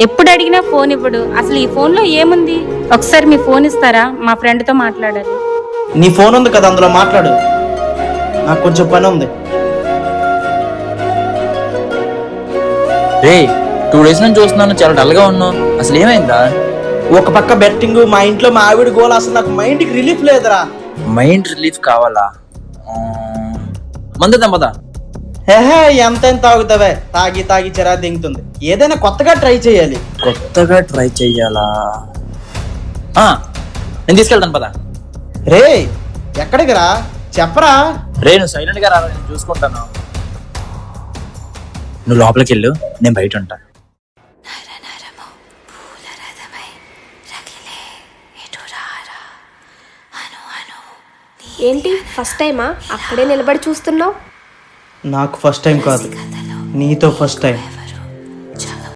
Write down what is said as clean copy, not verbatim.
ఎప్పుడు అడిగినా ఫోన్ ఇవ్వడు. అసలు ఈ ఫోన్ లో ఏముంది? ఒకసారి మీ ఫోన్ ఇస్తారా? మా ఫ్రెండ్ తో మాట్లాడాలి. నీ ఫోన్ ఉంది కదా, అందులో మాట్లాడు. నాకు కొంచెం పని ఉంది. రే 2 days నుంచి చూస్తున్నాను, చాలా డల్ గా ఉన్నావు. అసలు ఏమైందా? ఒక పక్క బెట్టింగ్, మా ఇంట్లో మా ఆవిడ గోల, అసలు నాకు మైండ్కి రిలీఫ్ లేదురా. మైండ్ రిలీఫ్ కావాలా? మందు దంపదా. హేహే, ఎంతైనా తాగుతావే. తాగి తాగి చెరా దింగుతుంది. ఏదైనా కొత్తగా ట్రై చేయాలి. కొత్తగా ట్రై చెయ్యాలా? నేను తీసుకెళ్తాను పదా. రే ఎక్కడికి రా, చెప్పరా. రే నువ్వు సైలెంట్ గా రా, నేను చూసుకుంటాను. నువ్వు లోపలికి వెళ్ళు, నేను బయట ఉంటా. ఏంటి ఫస్ట్ టైమా అక్కడే నిలబడి చూస్తున్నావు? నాకు ఫస్ట్ టైం కాదు, నీతో ఫస్ట్ టైం.